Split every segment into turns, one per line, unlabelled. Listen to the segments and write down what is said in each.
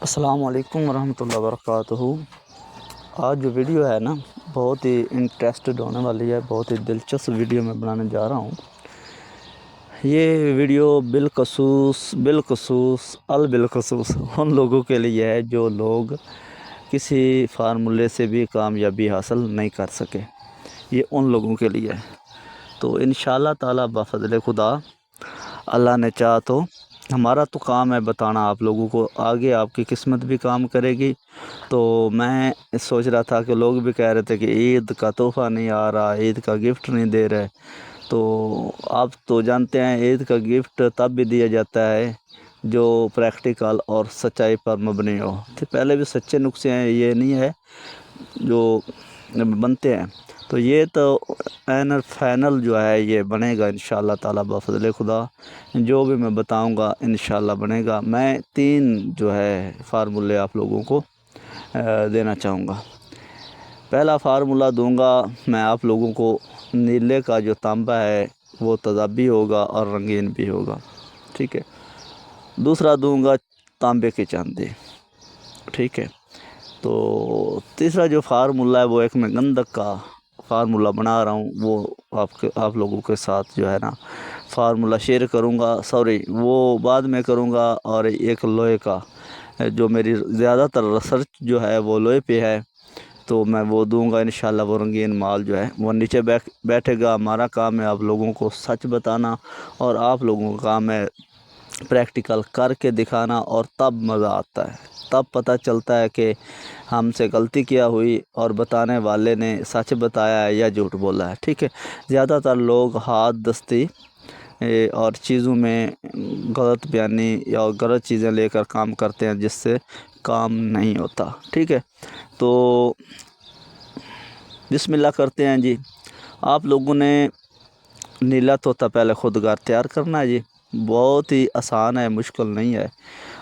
السلام علیکم ورحمۃ اللہ وبرکاتہ۔ آج جو ویڈیو ہے نا بہت ہی انٹرسٹڈ ہونے والی ہے، بہت ہی دلچسپ ویڈیو میں بنانے جا رہا ہوں۔ یہ ویڈیو بالخصوص ان لوگوں کے لیے ہے جو لوگ کسی فارمولے سے بھی کامیابی حاصل نہیں کر سکے، یہ ان لوگوں کے لیے ہے۔ تو انشاءاللہ تعالی بفضل خدا اللہ نے چاہا تو ہمارا تو کام ہے بتانا آپ لوگوں کو، آگے آپ کی قسمت بھی کام کرے گی۔ تو میں سوچ رہا تھا کہ لوگ بھی کہہ رہے تھے کہ عید کا تحفہ نہیں آ رہا، عید کا گفٹ نہیں دے رہے، تو آپ تو جانتے ہیں عید کا گفٹ تب بھی دیا جاتا ہے جو پریکٹیکل اور سچائی پر مبنی ہو۔ تو پہلے بھی سچے نسخے ہیں، یہ نہیں ہے جو بنتے ہیں۔ تو یہ تو فائنل جو ہے یہ بنے گا انشاءاللہ تعالی بفضل خدا، جو بھی میں بتاؤں گا انشاءاللہ بنے گا۔ میں 3 جو ہے فارمولے آپ لوگوں کو دینا چاہوں گا۔ پہلا فارمولہ دوں گا میں آپ لوگوں کو، نیلے کا جو تانبا ہے وہ تیزابی ہوگا اور رنگین بھی ہوگا، ٹھیک ہے۔ دوسرا دوں گا تانبے کی چاندی، ٹھیک ہے۔ تو تیسرا جو فارمولہ ہے وہ ایک میں گندک کا فارمولہ بنا رہا ہوں، وہ آپ لوگوں کے ساتھ جو ہے نا فارمولہ شیئر کروں گا، وہ بعد میں کروں گا۔ اور ایک لوہے کا جو میری زیادہ تر ریسرچ جو ہے وہ لوہے پہ ہے، تو میں وہ دوں گا انشاءاللہ۔ وہ رنگین مال جو ہے وہ نیچے بیٹھے گا۔ ہمارا کام ہے آپ لوگوں کو سچ بتانا، اور آپ لوگوں کا کام ہے پریکٹیکل کر کے دکھانا، اور تب مزہ آتا ہے، تب پتہ چلتا ہے کہ ہم سے غلطی کیا ہوئی اور بتانے والے نے سچ بتایا ہے یا جھوٹ بولا ہے، ٹھیک ہے۔ زیادہ تر لوگ ہاتھ دستی اور چیزوں میں غلط بیانی یا غلط چیزیں لے کر کام کرتے ہیں، جس سے کام نہیں ہوتا، ٹھیک ہے۔ تو بسم اللہ کرتے ہیں جی۔ آپ لوگوں نے نیلا طوطا پہلے خود گھر تیار کرنا ہے جی، بہت ہی آسان ہے، مشکل نہیں ہے۔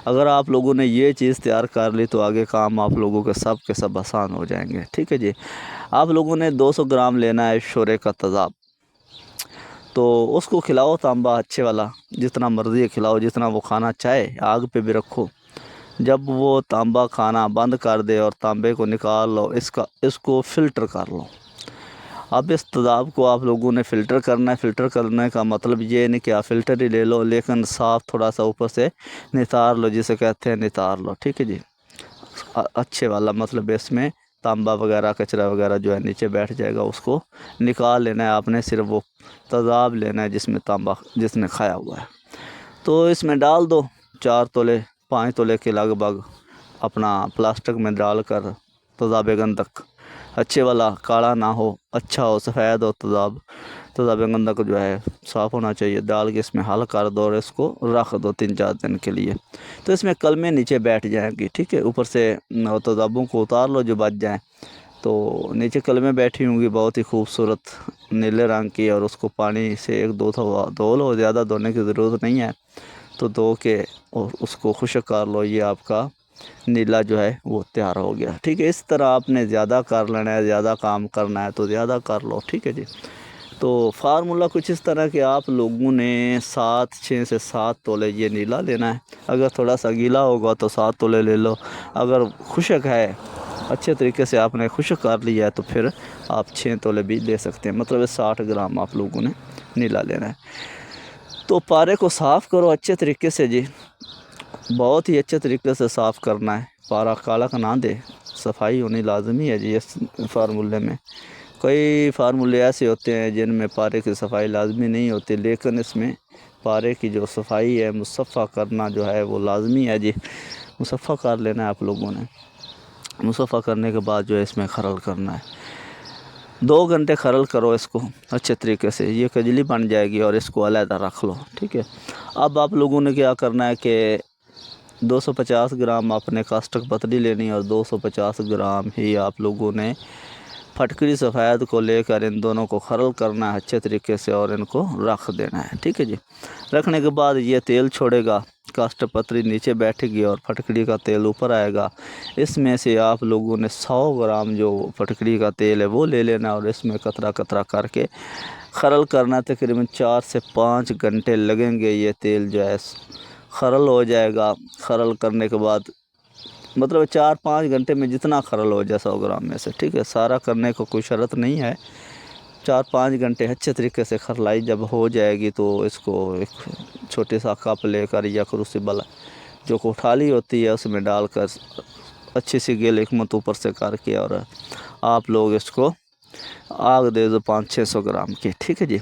اگر آپ لوگوں نے یہ چیز تیار کر لی تو آگے کام آپ لوگوں کے سب آسان ہو جائیں گے، ٹھیک ہے جی۔ آپ لوگوں نے 200 گرام لینا ہے شورے کا تیزاب، تو اس کو کھلاؤ تانبا اچھے والا، جتنا مرضی کھلاؤ، جتنا وہ کھانا چاہے، آگ پہ بھی رکھو۔ جب وہ تانبا کھانا بند کر دے اور تانبے کو نکال لو، اس کو فلٹر کر لو۔ اب اس تیزاب کو آپ لوگوں نے فلٹر کرنا ہے۔ فلٹر کرنے کا مطلب یہ نہیں کہ آپ فلٹر ہی لے لو، لیکن صاف تھوڑا سا اوپر سے نتار لو، جسے کہتے ہیں نتار لو، ٹھیک ہے جی۔ اچھے والا مطلب اس میں تانبا وغیرہ کچرا وغیرہ جو ہے نیچے بیٹھ جائے گا، اس کو نکال لینا ہے آپ نے۔ صرف وہ تیزاب لینا ہے جس میں تانبا جس نے کھایا ہوا ہے، تو اس میں ڈال دو 4 تولے 5 تولے کے لگ بھگ، اپنا پلاسٹک میں ڈال کر تیزاب گندک اچھے والا، کالا نہ ہو، اچھا ہو، سفید ہو تیزاب گندک جو ہے صاف ہونا چاہیے، ڈال کے اس میں حل کر دو اور اس کو رکھ دو 3-4 دن کے لیے۔ تو اس میں کلمیں نیچے بیٹھ جائیں گی، ٹھیک ہے۔ اوپر سے تیزابوں کو اتار لو جو بچ جائیں، تو نیچے کلمیں بیٹھی ہوں گی بہت ہی خوبصورت نیلے رنگ کی، اور اس کو پانی سے 1-2 دفعہ دھو لو، زیادہ دھونے کی ضرورت نہیں ہے، تو دھو کے اور اس کو خشک کر لو۔ یہ آپ کا نیلا جو ہے وہ تیار ہو گیا، ٹھیک ہے۔ اس طرح آپ نے زیادہ کر لینا ہے، زیادہ کام کرنا ہے تو زیادہ کر لو، ٹھیک ہے جی۔ تو فارمولہ کچھ اس طرح کہ آپ لوگوں نے 6 سے 7 تولے یہ نیلا لینا ہے۔ اگر تھوڑا سا گیلا ہوگا تو 7 تولے لے لو، اگر خشک ہے اچھے طریقے سے آپ نے خشک کر لیا ہے تو پھر آپ 6 تولے بھی لے سکتے ہیں، مطلب 60 گرام آپ لوگوں نے نیلا لینا ہے۔ تو پارے کو صاف کرو اچھے طریقے سے جی، بہت ہی اچھے طریقے سے صاف کرنا ہے، پارا کالا کا نہ دے، صفائی ہونی لازمی ہے جی اس فارمولے میں۔ کئی فارمولے ایسے ہوتے ہیں جن میں پارے کی صفائی لازمی نہیں ہوتی، لیکن اس میں پارے کی جو صفائی ہے، مصفہ کرنا جو ہے وہ لازمی ہے جی۔ مصفہ کر لینا ہے آپ لوگوں نے۔ مصفہ کرنے کے بعد جو ہے اس میں خرل کرنا ہے، 2 گھنٹے خرل کرو اس کو اچھے طریقے سے، یہ کجلی بن جائے گی، اور اس کو علیحدہ رکھ لو، ٹھیک ہے۔ اب آپ لوگوں نے کیا کرنا ہے کہ 250 گرام آپ نے کاسٹک پتلی لینی ہے، اور 250 گرام ہی آپ لوگوں نے پھٹکری سفید کو لے کر ان دونوں کو خرل کرنا ہے اچھے طریقے سے، اور ان کو رکھ دینا ہے، ٹھیک ہے جی۔ رکھنے کے بعد یہ تیل چھوڑے گا، کاسٹک پتلی نیچے بیٹھے گی اور پھٹکری کا تیل اوپر آئے گا۔ اس میں سے آپ لوگوں نے 100 گرام جو پھٹکری کا تیل ہے وہ لے لینا، اور اس میں قطرہ قطرہ کر کے خرل کرنا۔ تقریباً 4 سے 5 گھنٹے لگیں گے، یہ تیل جو ہے خرل ہو جائے گا۔ خرل کرنے کے بعد مطلب 4-5 گھنٹے میں جتنا کھرل ہو جائے 100 گرام میں سے، ٹھیک ہے، سارا کرنے کو کوئی شرط نہیں ہے۔ 4-5 گھنٹے اچھے طریقے سے کھرلائی جب ہو جائے گی تو اس کو ایک چھوٹے سا کپ لے کر یا کروسیبل جو کوٹھالی ہوتی ہے اس میں ڈال کر اچھی سی گیل حکمت اوپر سے کر کے، اور آپ لوگ اس کو آگ دے دو 500-600 گرام کی، ٹھیک ہے جی۔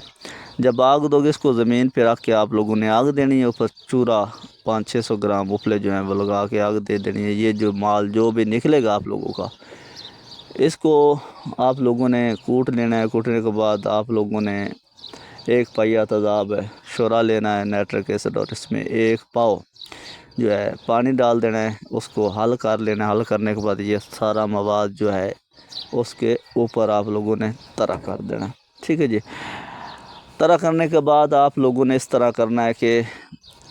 جب آگ دو گے اس کو زمین پہ رکھ کے آپ لوگوں نے آگ دینی ہے، اوپر چورا 500-600 گرام اپلے جو ہیں وہ لگا کے آگ دے دینی ہے۔ یہ جو مال جو بھی نکلے گا آپ لوگوں کا، اس کو آپ لوگوں نے کوٹ لینا ہے۔ کوٹنے کے بعد آپ لوگوں نے 1 پیا تیزاب شورا لینا ہے نائٹرک ایسڈ، اور اس میں 1 پاؤ جو ہے پانی ڈال دینا ہے، اس کو حل کر لینا ہے۔ حل کرنے کے بعد یہ سارا مواد جو ہے اس کے اوپر آپ لوگوں نے طرح کر دینا، ٹھیک ہے جی۔ طرح کرنے کے بعد آپ لوگوں نے اس طرح کرنا ہے کہ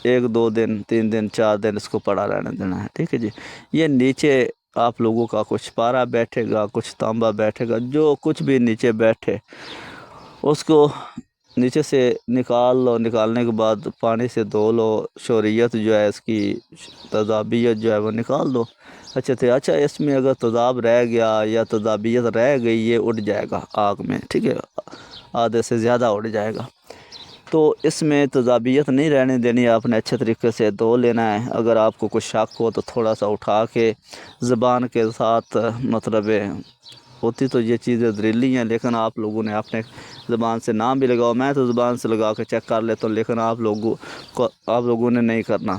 1-2 دن 3 دن 4 دن اس کو پڑا رہنے دینا ہے، ٹھیک ہے جی۔ یہ نیچے آپ لوگوں کا کچھ پارا بیٹھے گا، کچھ تانبا بیٹھے گا، جو کچھ بھی نیچے بیٹھے اس کو نیچے سے نکال لو۔ نکالنے کے بعد پانی سے دھو لو، شوریت جو ہے اس کی تیزابیت جو ہے وہ نکال دو اچھے سے۔ اچھا اس میں اگر تیزاب رہ گیا یا تیزابیت رہ گئی، یہ اڑ جائے گا آگ میں، ٹھیک ہے، آدھے سے زیادہ اڑ جائے گا۔ تو اس میں تیزابیت نہیں رہنے دینی، آپ نے اچھے طریقے سے دھو لینا ہے۔ اگر آپ کو کچھ شک ہو تو تھوڑا سا اٹھا کے زبان کے ساتھ، مطلب ہوتی تو یہ چیزیں زہریلی ہیں، لیکن آپ لوگوں نے اپنے زبان سے نام بھی لگاؤ۔ میں تو زبان سے لگا کے چیک کر لیتا ہوں، لیکن آپ لوگوں نے نہیں کرنا۔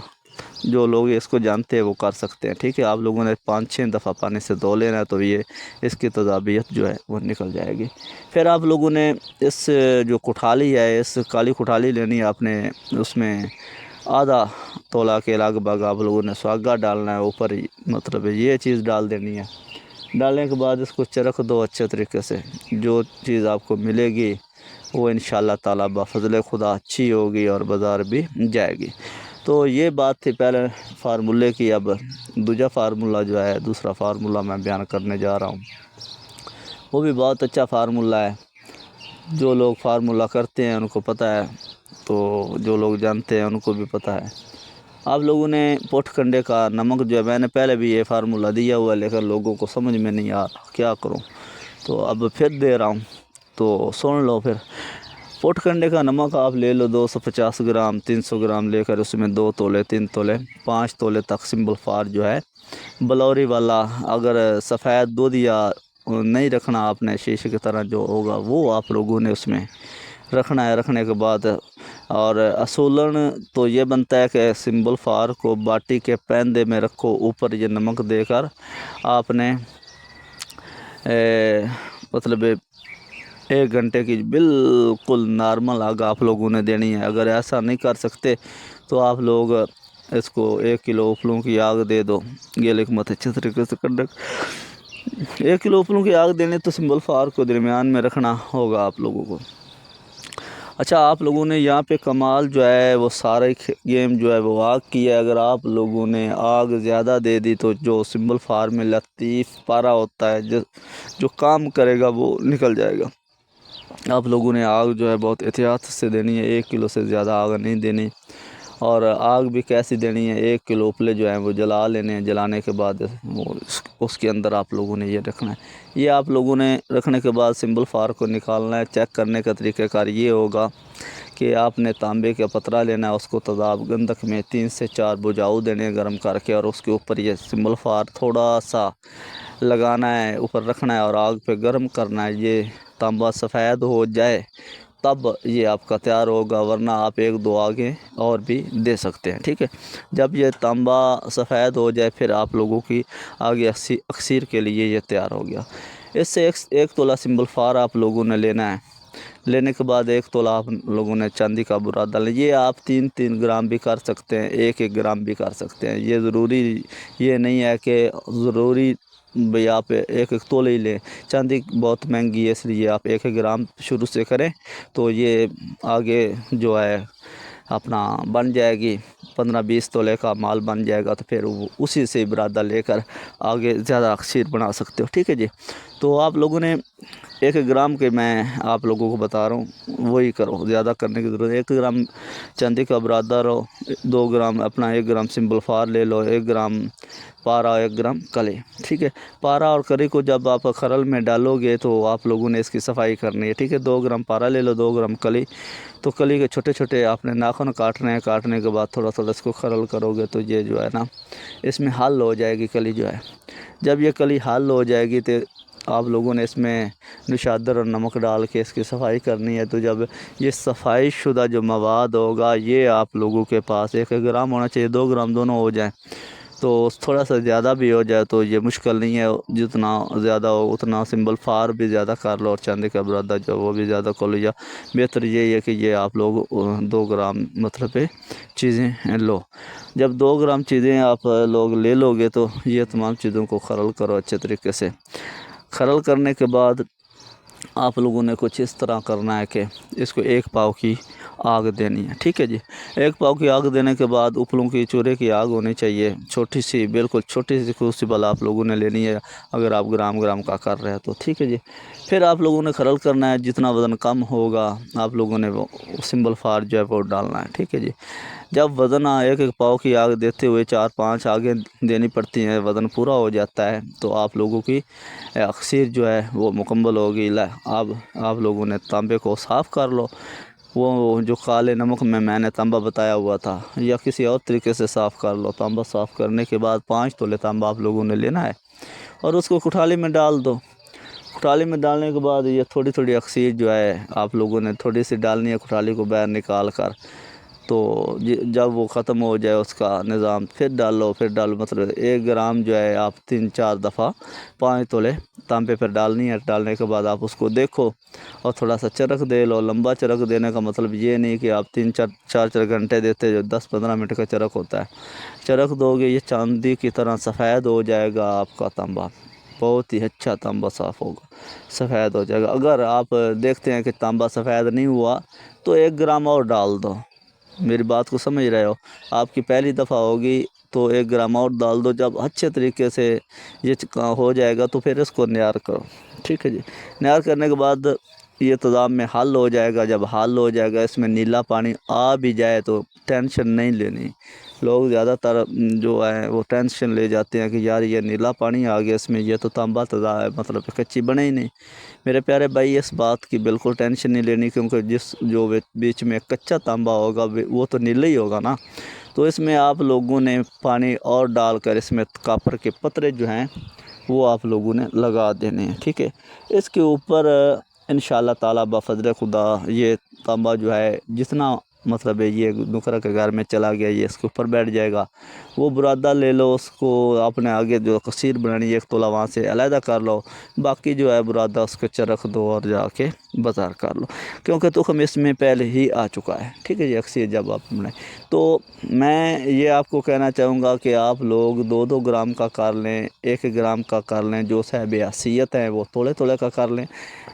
جو لوگ اس کو جانتے ہیں وہ کر سکتے ہیں، ٹھیک ہے۔ آپ لوگوں نے 5-6 دفعہ پانی سے دھو لینا ہے، تو یہ اس کی تیزابیت جو ہے وہ نکل جائے گی۔ پھر آپ لوگوں نے اس جو کوٹھالی ہے، اس کالی کوٹھالی لینی ہے آپ نے، اس میں آدھا تولہ کے لگ بھگ آپ لوگوں نے سواگا ڈالنا ہے اوپر ہی، مطلب یہ چیز ڈال دینی ہے۔ ڈالنے کے بعد اس کو چرخ دو اچھے طریقے سے، جو چیز آپ کو ملے گی وہ انشاءاللہ تعالیٰ بفضل خدا اچھی ہوگی اور بازار بھی جائے گی۔ تو یہ بات تھی پہلے فارمولے کی۔ اب دوسرا فارمولہ جو ہے، دوسرا فارمولہ میں بیان کرنے جا رہا ہوں، وہ بھی بہت اچھا فارمولہ ہے۔ جو لوگ فارمولہ کرتے ہیں ان کو پتہ ہے، تو جو لوگ جانتے ہیں ان کو بھی پتہ ہے۔ آپ لوگوں نے پوٹھ کنڈے کا نمک جو ہے، میں نے پہلے بھی یہ فارمولہ دیا ہوا ہے، لیکن لوگوں کو سمجھ میں نہیں آ رہا، کیا کروں، تو اب پھر دے رہا ہوں، تو سن لو پھر۔ پوٹھ کنڈے کا نمک آپ لے لو 250 گرام 300 گرام لے کر، اس میں 2 تولے 3 تولے 5 تولے تک سمبل فار جو ہے بلوری والا، اگر سفید دودھ یا نہیں رکھنا آپ نے، شیشے کی طرح جو ہوگا وہ آپ لوگوں نے اس میں رکھنا ہے۔ رکھنے کے بعد اور اصولاً تو یہ بنتا ہے کہ سمبل فار کو باٹی کے پیندے میں رکھو، اوپر یہ نمک دے کر آپ نے مطلب 1 گھنٹے کی بالکل نارمل آگ آپ لوگوں نے دینی ہے۔ اگر ایسا نہیں کر سکتے تو آپ لوگ اس کو 1 کلو اپلوں کی آگ دے دو، یہ حکمت اچھے طریقے سے کرنے۔ 1 کلو اپلوں کی آگ دینے تو سمبل فار کو درمیان میں رکھنا ہوگا آپ لوگوں کو۔ اچھا آپ لوگوں نے یہاں پہ کمال جو ہے وہ سارے گیم جو ہے وہ آگ کی ہے۔ اگر آپ لوگوں نے آگ زیادہ دے دی تو جو سمبل فار میں لطیف پارا ہوتا ہے جو کام کرے گا وہ نکل جائے گا۔ آپ لوگوں نے آگ جو ہے بہت احتیاط سے دینی ہے، 1 کلو سے زیادہ آگ نہیں دینی۔ اور آگ بھی کیسی دینی ہے، 1 کلو اپلے جو ہیں وہ جلا لینے ہیں۔ جلانے کے بعد وہ اس کے اندر آپ لوگوں نے یہ رکھنا ہے۔ یہ آپ لوگوں نے رکھنے کے بعد سمبل فار کو نکالنا ہے۔ چیک کرنے کا طریقہ کار یہ ہوگا کہ آپ نے تانبے کا پترا لینا ہے، اس کو تیزاب گندھک میں 3 سے 4 بجھاؤ دینے گرم کر کے، اور اس کے اوپر یہ سمبل فار تھوڑا سا لگانا ہے، اوپر رکھنا ہے اور آگ پہ گرم کرنا ہے۔ یہ تانبا سفید ہو جائے تب یہ آپ کا تیار ہوگا، ورنہ آپ 1-2 آگے اور بھی دے سکتے ہیں، ٹھیک ہے۔ جب یہ تانبا سفید ہو جائے پھر آپ لوگوں کی آگے اکسیر کے لیے یہ تیار ہو گیا۔ اس سے 1 تولہ سمبل فار آپ لوگوں نے لینا ہے۔ لینے کے بعد 1 تولہ آپ لوگوں نے چاندی کا برا ڈالنا۔ یہ آپ 3-3 گرام بھی کر سکتے ہیں، 1-1 گرام بھی کر سکتے ہیں۔ یہ ضروری یہ نہیں ہے کہ ضروری بھئی آپ 1-1 تولے ہی لیں۔ چاندی بہت مہنگی ہے، اس لیے آپ 1-1 گرام شروع سے کریں تو یہ آگے جو ہے اپنا بن جائے گی، 15-20 تولے کا مال بن جائے گا، تو پھر وہ اسی سے برادہ لے کر آگے زیادہ اکثیر بنا سکتے ہو، ٹھیک ہے جی۔ تو آپ لوگوں نے 1 گرام کے میں آپ لوگوں کو بتا رہا ہوں وہی کرو، زیادہ کرنے کی ضرورت ہے۔ 1 گرام چاندی کا برادہ رہو، 2 گرام اپنا 1 گرام سمبل فار لے لو، 1 گرام پارا، 1 گرام کلی، ٹھیک ہے۔ پارا اور کلی کو جب آپ خرل میں ڈالو گے تو آپ لوگوں نے اس کی صفائی کرنی ہے، ٹھیک ہے۔ 2 گرام پارا لے لو، 2 گرام کلی، تو کلی کے چھوٹے چھوٹے آپ نے ناخن کاٹنے ہیں، کاٹنے کے بعد تھوڑا تھوڑا اس کو خرل کرو گے تو یہ جو ہے نا اس میں حل ہو جائے گی کلی جو ہے۔ جب یہ کلی حل ہو جائے گی تو آپ لوگوں نے اس میں نشادر اور نمک ڈال کے اس کی صفائی کرنی ہے۔ تو جب یہ صفائی شدہ جو مواد ہوگا یہ آپ لوگوں کے پاس 1 گرام ہونا چاہیے، 2 گرام دونوں ہو جائیں، تو تھوڑا سا زیادہ بھی ہو جائے تو یہ مشکل نہیں ہے، جتنا زیادہ ہو اتنا سمبل فار بھی زیادہ کر لو اور چاندی کا برادہ جو وہ بھی زیادہ کر لو، یا بہتر یہی ہے کہ یہ آپ لوگ 2 گرام مطلب چیزیں لو۔ جب 2 گرام چیزیں آپ لوگ لے لو گے تو یہ تمام چیزوں کو خرل کرو اچھے طریقے سے۔ خرل کرنے کے بعد آپ لوگوں نے کچھ اس طرح کرنا ہے کہ اس کو 1 پاؤ کی آگ دینی ہے، ٹھیک ہے جی۔ 1 پاؤ کی آگ دینے کے بعد اوپلوں کی چورے کی آگ ہونی چاہیے، چھوٹی سی، بالکل چھوٹی سی کروسیبل آپ لوگوں نے لینی ہے اگر آپ گرام کا کر رہے ہیں تو، ٹھیک ہے جی۔ پھر آپ لوگوں نے خرل کرنا ہے، جتنا وزن کم ہوگا آپ لوگوں نے وہ سمبل فار جو ہے وہ ڈالنا ہے، ٹھیک ہے جی۔ جب وزن 1 پاؤ کی آگ دیتے ہوئے 4-5 آگیں دینی پڑتی ہیں، وزن پورا ہو جاتا ہے تو آپ لوگوں کی اکثیر جو ہے وہ مکمل ہوگی۔ اب آپ لوگوں نے تانبے کو صاف کر لو، وہ جو کالے نمک میں نے تانبا بتایا ہوا تھا، یا کسی اور طریقے سے صاف کر لو۔ تانبا صاف کرنے کے بعد 5 تولے تانبا آپ لوگوں نے لینا ہے اور اس کو کٹھالی میں ڈال دو۔ کٹھالی میں ڈالنے کے بعد یہ تھوڑی تھوڑی اکثیر جو ہے آپ لوگوں نے تھوڑی سی ڈالنی ہے کٹھالی کو باہر نکال کر، تو جب وہ ختم ہو جائے اس کا نظام پھر ڈالو مطلب 1 گرام جو ہے آپ 3-4 دفعہ 5 تولے تانبے پر ڈالنی ہے۔ ڈالنے کے بعد آپ اس کو دیکھو اور تھوڑا سا چرخ دے لو۔ لمبا چرخ دینے کا مطلب یہ نہیں کہ آپ 3-4 گھنٹے دیتے، جو 10-15 منٹ کا چرخ ہوتا ہے، چرخ دو گے یہ چاندی کی طرح سفید ہو جائے گا آپ کا تانبا، بہت ہی اچھا تانبا صاف ہوگا، سفید ہو جائے گا۔ اگر آپ دیکھتے ہیں کہ تانبا سفید نہیں ہوا تو 1 گرام اور ڈال دو، میری بات کو سمجھ رہے ہو؟ آپ کی پہلی دفعہ ہوگی تو 1 گرام اور ڈال دو۔ جب اچھے طریقے سے یہ ہو جائے گا تو پھر اس کو نیار کرو، ٹھیک ہے جی۔ نیار کرنے کے بعد یہ تیزاب میں حل ہو جائے گا۔ جب حل ہو جائے گا اس میں نیلا پانی آ بھی جائے تو ٹینشن نہیں لینی۔ لوگ زیادہ تر جو ہے وہ ٹینشن لے جاتے ہیں کہ یار یہ نیلا پانی آ گیا اس میں، یہ تو تانبا تازہ ہے، مطلب کچی بنے ہی نہیں۔ میرے پیارے بھائی اس بات کی بالکل ٹینشن نہیں لینی، کیونکہ جو بیچ میں کچا تانبا ہوگا وہ تو نیلا ہی ہوگا نا۔ تو اس میں آپ لوگوں نے پانی اور ڈال کر اس میں کاپر کے پترے جو ہیں وہ آپ لوگوں نے لگا دینے ہیں، ٹھیک ہے۔ اس کے اوپر انشاءاللہ تعالی بفضل خدا یہ تانبا جو ہے جتنا مطلب ہے یہ نکرہ کے گھر میں چلا گیا یہ اس کے اوپر بیٹھ جائے گا۔ وہ برادہ لے لو، اس کو اپنے آگے جو کثیر بنانی ہے 1 تولہ وہاں سے علیحدہ کر لو، باقی جو ہے برادہ اس کو چرخ دو اور جا کے بازار کر لو، کیونکہ تخم اس میں پہلے ہی آ چکا ہے، ٹھیک ہے جی۔ اکثیر جب آپ بنائیں تو میں یہ آپ کو کہنا چاہوں گا کہ آپ لوگ 2-2 گرام کا کر لیں، 1 گرام کا کر لیں، جو صاحب حیثیت ہیں وہ تھوڑے تھوڑے کا کر لیں،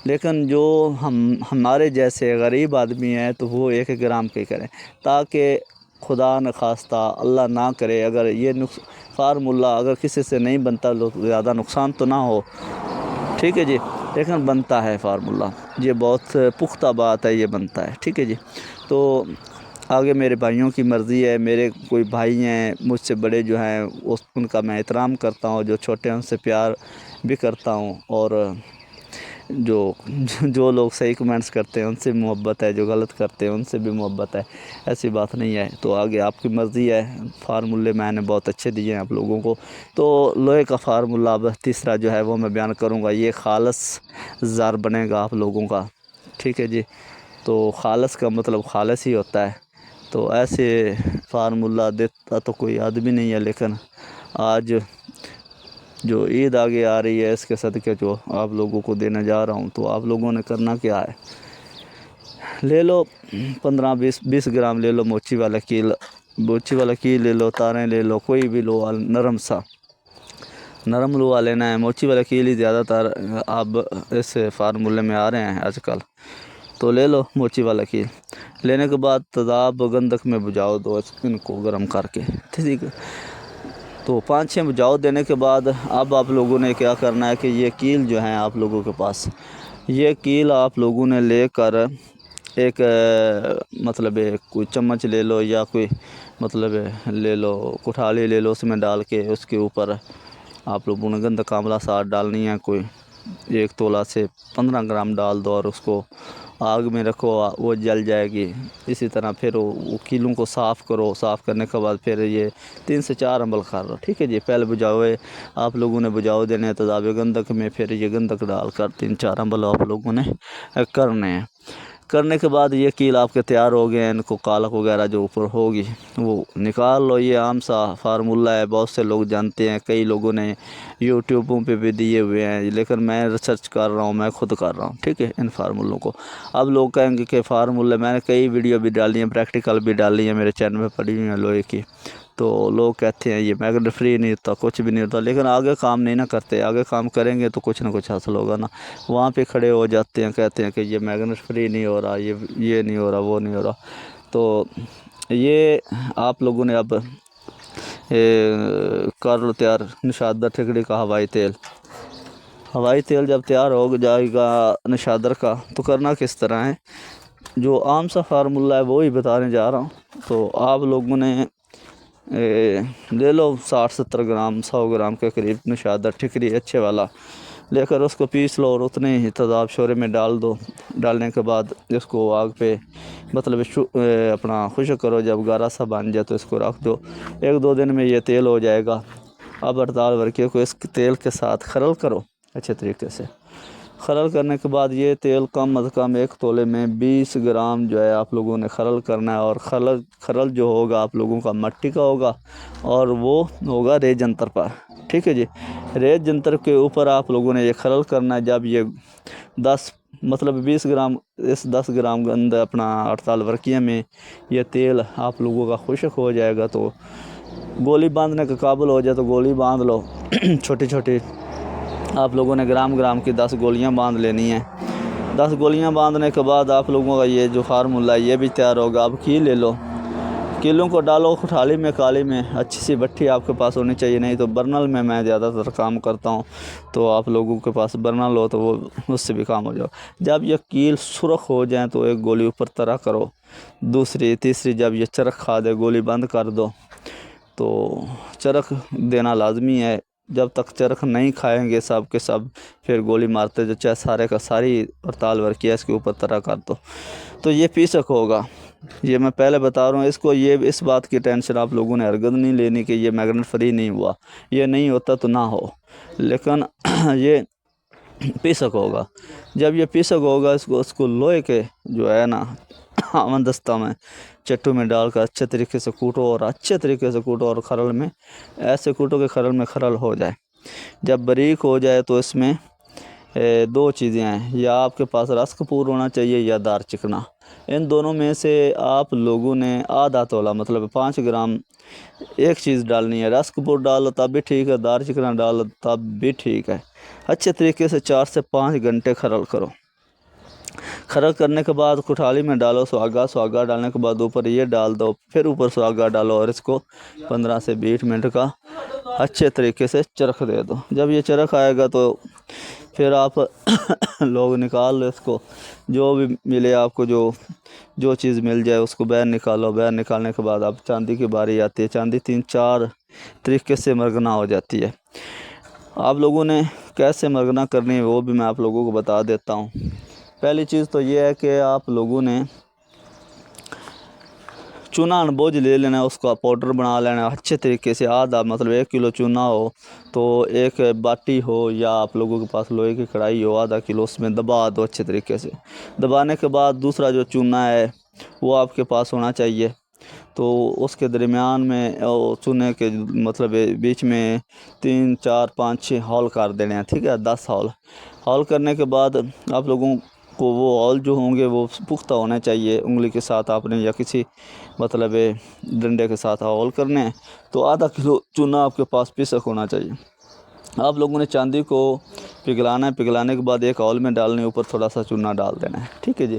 لیکن جو ہمارے جیسے غریب آدمی ہیں تو وہ 1 گرام کے کریں، تاکہ خدا نخواستہ اللہ نہ کرے اگر یہ فارمولہ اگر کسی سے نہیں بنتا زیادہ نقصان تو نہ ہو، ٹھیک ہے جی، لیکن بنتا ہے فارمولہ، یہ بہت پختہ بات ہے، یہ بنتا ہے، ٹھیک ہے جی۔ تو آگے میرے بھائیوں کی مرضی ہے، میرے کوئی بھائی ہیں مجھ سے بڑے جو ہیں ان کا میں احترام کرتا ہوں، جو چھوٹے ہیں ان سے پیار بھی کرتا ہوں، اور جو لوگ صحیح کمنٹس کرتے ہیں ان سے محبت ہے، جو غلط کرتے ہیں ان سے بھی محبت ہے، ایسی بات نہیں ہے۔ تو آگے آپ کی مرضی ہے، فارمولے میں نے بہت اچھے دیے ہیں آپ لوگوں کو۔ تو لوہے کا فارمولہ اب تیسرا جو ہے وہ میں بیان کروں گا، یہ خالص زر بنے گا آپ لوگوں کا، ٹھیک ہے جی۔ تو خالص کا مطلب خالص ہی ہوتا ہے، تو ایسے فارمولہ دیتا تو کوئی آدمی نہیں ہے، لیکن آج جو عید آگے آ رہی ہے اس کے صدقے جو آپ لوگوں کو دینے جا رہا ہوں، تو آپ لوگوں نے کرنا کیا ہے، لے لو 15-20 گرام لے لو موچی والا کیل لے لو، تاریں لے لو، کوئی بھی لو نرم لوہا لینا ہے۔ موچی والا کیل ہی زیادہ تر اب اس فارمولے میں آ رہے ہیں آج کل، تو لے لو موچی والا کیل۔ لینے کے بعد تیزاب گندھک میں بجھاؤ دو، ان کو گرم کر کے، ٹھیک ہے۔ تو 5-6 بجاؤ دینے کے بعد اب آپ لوگوں نے کیا کرنا ہے کہ یہ کیل جو ہیں آپ لوگوں کے پاس، یہ کیل آپ لوگوں نے لے کر ایک مطلب کوئی چمچ لے لو یا کوئی مطلب لے لو، کٹھالی لے لو، اس میں ڈال کے اس کے اوپر آپ لوگوں نے گند کاملا ساتھ ڈالنی ہے، کوئی 1 تولہ سے 15 گرام ڈال دو اور اس کو آگ میں رکھو، وہ جل جائے گی۔ اسی طرح پھر وہ کیلوں کو صاف کرو، صاف کرنے کے بعد پھر یہ 3 سے 4 عمل کر لو، ٹھیک ہے جی۔ پہلے بجاوے آپ لوگوں نے بجاؤ دینے ہیں تیزاب گندک میں، پھر یہ گندک ڈال کر 3-4 عمل آپ لوگوں نے کرنے ہیں۔ کرنے کے بعد یہ کیل آپ کے تیار ہو گئے ہیں، ان کو کالک وغیرہ جو اوپر ہوگی وہ نکال لو۔ یہ عام سا فارمولہ ہے، بہت سے لوگ جانتے ہیں، کئی لوگوں نے یوٹیوبوں پہ بھی دیے ہوئے ہیں، لیکن میں ریسرچ کر رہا ہوں، میں خود کر رہا ہوں، ٹھیک ہے، ان فارمولوں کو۔ اب لوگ کہیں گے کہ فارمولہ، میں نے کئی ویڈیو بھی ڈالی ہیں، پریکٹیکل بھی ڈالی ہیں، میرے چینل میں پڑی ہوئی ہیں لوہے کی، تو لوگ کہتے ہیں یہ میگنیٹ فری نہیں ہوتا، کچھ بھی نہیں ہوتا، لیکن آگے کام نہیں نہ کرتے۔ آگے کام کریں گے تو کچھ نہ کچھ حاصل ہوگا نا۔ وہاں پہ کھڑے ہو جاتے ہیں، کہتے ہیں کہ یہ میگنیٹ فری نہیں ہو رہا، یہ نہیں ہو رہا، وہ نہیں ہو رہا۔ تو یہ آپ لوگوں نے اب کر لو تیار نشادر ٹھکڑی کا ہوائی تیل۔ ہوائی تیل جب تیار ہو جائے گا نشادر کا، تو کرنا کس طرح ہے، جو عام سا فارمولہ ہے وہی بتانے جا رہا ہوں۔ تو آپ لوگوں نے لے لو 60-70 گرام، 100 گرام کے قریب نشادر ٹھکری اچھے والا لے کر اس کو پیس لو، اور اتنے ہی تیزاب شورے میں ڈال دو۔ ڈالنے کے بعد اس کو آگ پہ مطلب اپنا خشک کرو، جب گارا سا بن جائے تو اس کو رکھ دو۔ 1-2 دن میں یہ تیل ہو جائے گا۔ اب 48 ورقے کو اس تیل کے ساتھ خلل کرو اچھے طریقے سے۔ خلل کرنے کے بعد یہ تیل کم از کم 1 تولے میں 20 گرام جو ہے آپ لوگوں نے خلل کرنا ہے، اور خلل جو ہوگا آپ لوگوں کا مٹی کا ہوگا، اور وہ ہوگا ریت جنتر پر، ٹھیک ہے جی۔ ریت جنتر کے اوپر آپ لوگوں نے یہ خلل کرنا ہے۔ جب یہ 20 گرام، اس 10 گرام گند اپنا 48 ورقیے میں یہ تیل آپ لوگوں کا خشک ہو جائے گا، تو گولی باندھنے کے قابل ہو جائے تو گولی باندھ لو۔ چھوٹی چھوٹی آپ لوگوں نے گرام کی 10 گولیاں باندھ لینی ہیں۔ 10 گولیاں باندھنے کے بعد آپ لوگوں کا یہ جو فارمولہ ہے یہ بھی تیار ہوگا۔ اب کیل لے لو، کیلوں کو ڈالو کھٹالی میں، کالی میں، اچھی سی بٹھی آپ کے پاس ہونی چاہیے، نہیں تو برنل میں زیادہ تر کام کرتا ہوں، تو آپ لوگوں کے پاس برنل ہو تو وہ اس سے بھی کام ہو جاؤ۔ جب یہ کیل سرخ ہو جائیں تو ایک گولی اوپر طرح کرو، دوسری تیسری جب یہ چرخ کھا دے گولی بند کر دو۔ تو چرخ دینا لازمی ہے، جب تک چرخ نہیں کھائیں گے سب کے سب پھر گولی مارتے جو چاہے سارے کا ساری 48 ورقیہ اس کے اوپر طرح کر دو، تو یہ پیسک ہوگا۔ یہ میں پہلے بتا رہا ہوں، اس کو یہ اس بات کی ٹینشن آپ لوگوں نے ہرگز نہیں لینی کہ یہ میگنیٹ فری نہیں ہوا، یہ نہیں ہوتا تو نہ ہو، لیکن یہ پیسک ہوگا۔ جب یہ پیسک ہوگا اس کو لوہے کے جو ہے نا ہمن دستہ میں چٹو میں ڈال کر اچھے طریقے سے کوٹو، اور اچھے طریقے سے کوٹو، اور خرل میں ایسے کوٹو کہ خرل میں خرل ہو جائے۔ جب باریک ہو جائے تو اس میں 2 چیزیں ہیں، یا آپ کے پاس رس کپور ہونا چاہیے یا دار چکنا۔ ان دونوں میں سے آپ لوگوں نے آدھا تولہ مطلب 5 گرام ایک چیز ڈالنی ہے۔ رس کپور ڈالو تب بھی ٹھیک ہے، دار چکنا ڈالو تب بھی ٹھیک ہے۔ اچھے طریقے سے 4 سے 5 گھنٹے خرل کرو۔ خرل کرنے کے بعد کٹھالی میں ڈالو سہاگا ڈالنے کے بعد اوپر یہ ڈال دو، پھر اوپر سہاگا ڈالو، اور اس کو 15 سے 20 منٹ کا اچھے طریقے سے چرخ دے دو۔ جب یہ چرخ آئے گا تو پھر آپ لوگ نکال لو اس کو، جو بھی ملے آپ کو، جو چیز مل جائے اس کو باہر نکالو۔ باہر نکالنے کے بعد اب چاندی کی باری آتی ہے۔ چاندی 3-4 طریقے سے مرگنا ہو جاتی ہے۔ آپ لوگوں نے کیسے مرگنا کرنی ہے وہ بھی میں آپ لوگوں کو بتا دیتا ہوں۔ پہلی چیز تو یہ ہے کہ آپ لوگوں نے چونا انبوجھ لے لینا ہے، اس کا پاؤڈر بنا لینا ہے اچھے طریقے سے۔ آدھا مطلب 1 کلو چونا ہو تو ایک باٹی ہو، یا آپ لوگوں کے پاس لوہے کی کڑھائی ہو، آدھا کلو اس میں دبا دو اچھے طریقے سے۔ دبانے کے بعد دوسرا جو چونا ہے وہ آپ کے پاس ہونا چاہیے، تو اس کے درمیان میں چونے کے مطلب بیچ میں 3 4 5 6 ہول کر دینے ہیں، ٹھیک ہے، 10 ہول کرنے کے بعد آپ لوگوں کو وہ ہول جو ہوں گے وہ پختہ ہونے چاہیے۔ انگلی کے ساتھ آپ نے یا کسی مطلب ڈنڈے کے ساتھ ہول کرنے ہیں، تو آدھا کلو چونا آپ کے پاس پیسک ہونا چاہیے۔ آپ لوگوں نے چاندی کو پگھلانا ہے، پگھلانے کے بعد ایک ہول میں ڈالنے، اوپر تھوڑا سا چونا ڈال دینا ہے، ٹھیک ہے جی۔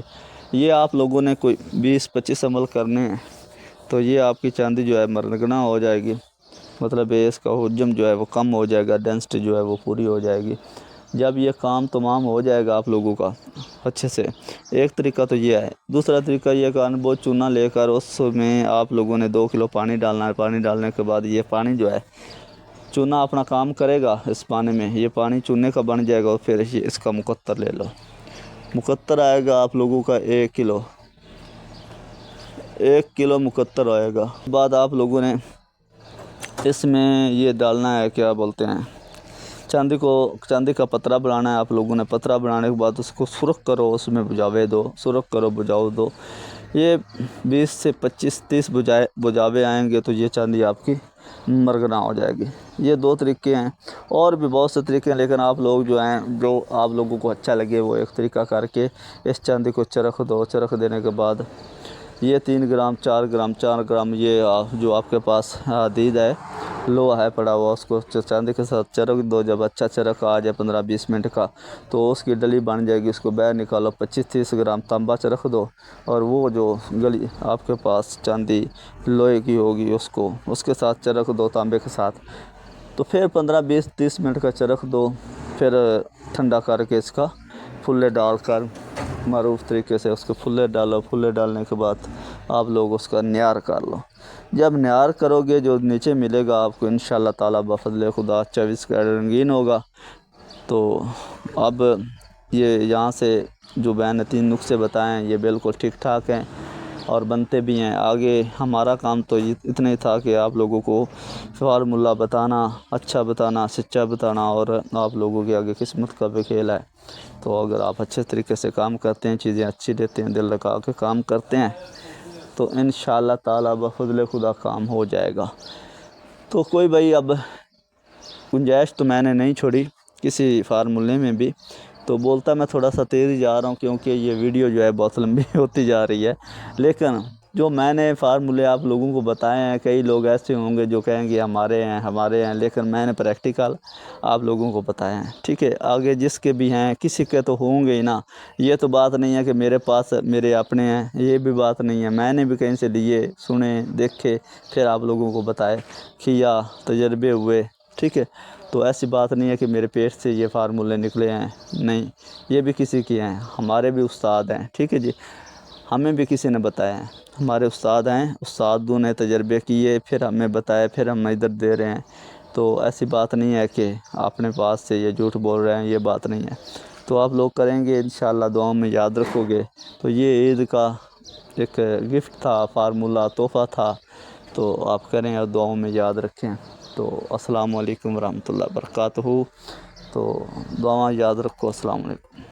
یہ آپ لوگوں نے کوئی 20-25 عمل کرنے ہیں، تو یہ آپ کی چاندی جو ہے مرگنا ہو جائے گی۔ مطلب ہے اس کا حجم جو ہے وہ کم ہو جائے گا، ڈینسٹی جو ہے وہ پوری ہو جائے گی۔ جب یہ کام تمام ہو جائے گا آپ لوگوں کا اچھے سے، ایک طریقہ تو یہ ہے۔ دوسرا طریقہ یہ کہ وہ چونا لے کر اس میں آپ لوگوں نے 2 کلو پانی ڈالنا ہے۔ پانی ڈالنے کے بعد یہ پانی جو ہے، چونا اپنا کام کرے گا اس پانی میں، یہ پانی چونے کا بن جائے گا، اور پھر اس کا مقطر لے لو۔ مقطر آئے گا آپ لوگوں کا 1 کلو مقطر آئے گا۔ بعد آپ لوگوں نے اس میں یہ ڈالنا ہے، کیا بولتے ہیں، چاندی کا پترا بنانا ہے آپ لوگوں نے۔ پترا بنانے کے بعد اس کو سرخ کرو، اس میں بجاوے دو، سرخ کرو، بجاؤ دو۔ یہ 20 سے 25-30 بجاوے آئیں گے تو یہ چاندی آپ کی مرگنا ہو جائے گی۔ یہ 2 طریقے ہیں، اور بھی بہت سے طریقے ہیں، لیکن آپ لوگ جو ہیں، جو آپ لوگوں کو اچھا لگے وہ ایک طریقہ کر کے اس چاندی کو چرخ دو۔ چرخ دینے کے بعد یہ 3 گرام 4 گرام یہ جو آپ کے پاس حدید ہے، لوہا ہے پڑا ہوا، اس کو چاندی کے ساتھ چرخ دو۔ جب اچھا چرخ آ جائے 15-20 منٹ کا، تو اس کی ڈلی بن جائے گی، اس کو باہر نکالو۔ 25-30 گرام تانبا چرخ دو، اور وہ جو گلی آپ کے پاس چاندی لوہے کی ہوگی اس کے ساتھ چرخ دو، تانبے کے ساتھ۔ تو پھر 15-20-30 منٹ کا چرخ دو، پھر ٹھنڈا کر کے اس کا پھلے ڈال کر معروف طریقے سے اس کے پھلے ڈالو۔ پھلے ڈالنے کے بعد آپ لوگ اس کا نیار کر لو۔ جب نیار کرو گے، جو نیچے ملے گا آپ کو انشاءاللہ تعالیٰ بفضل خدا 24 کا رنگین ہوگا۔ تو اب یہ یہاں سے جو میں نے 3 نسخے بتائے ہیں، یہ بالکل ٹھیک ٹھاک ہیں اور بنتے بھی ہیں۔ آگے ہمارا کام تو اتنا ہی تھا کہ آپ لوگوں کو فارمولہ بتانا، اچھا بتانا، سچا بتانا، اور آپ لوگوں کے آگے قسمت کا بھی کھیل ہے۔ تو اگر آپ اچھے طریقے سے کام کرتے ہیں، چیزیں اچھی دیتے ہیں، دل لگا کے کام کرتے ہیں، تو انشاءاللہ تعالیٰ بفضل خدا کام ہو جائے گا۔ تو کوئی بھائی، اب گنجائش تو میں نے نہیں چھوڑی کسی فارمولے میں بھی، تو بولتا میں تھوڑا سا تیز ہی جا رہا ہوں، کیونکہ یہ ویڈیو جو ہے بہت لمبی ہوتی جا رہی ہے۔ لیکن جو میں نے فارمولے آپ لوگوں کو بتائے ہیں، کئی لوگ ایسے ہوں گے جو کہیں گے ہمارے ہیں، لیکن میں نے پریکٹیکل آپ لوگوں کو بتائے ہیں، ٹھیک ہے۔ آگے جس کے بھی ہیں، کسی کے تو ہوں گے ہی نا۔ یہ تو بات نہیں ہے کہ میرے پاس میرے اپنے ہیں، یہ بھی بات نہیں ہے۔ میں نے بھی کہیں سے لیے، سنے، دیکھے، پھر آپ لوگوں کو بتائے، کیا، تجربے ہوئے، ٹھیک ہے۔ تو ایسی بات نہیں ہے کہ میرے پیٹ سے یہ فارمولے نکلے ہیں، نہیں، یہ بھی کسی کے ہیں، ہمارے بھی استاد ہیں، ٹھیک ہے جی۔ ہمیں بھی کسی نے بتایا ہے، ہمارے استاد ہیں، استادوں نے تجربے کیے، پھر ہمیں بتایا، پھر ہم ادھر دے رہے ہیں۔ تو ایسی بات نہیں ہے کہ اپنے پاس سے یہ جھوٹ بول رہے ہیں، یہ بات نہیں ہے۔ تو آپ لوگ کریں گے انشاءاللہ، دعاؤں میں یاد رکھو گے۔ تو یہ عید کا ایک گفٹ تھا، فارمولہ، تحفہ تھا، تو آپ کریں اور دعاؤں میں یاد رکھیں۔ تو السلام علیکم ورحمۃ اللہ وبرکاتہ۔ تو دعاؤں یاد رکھو۔ السلام علیکم۔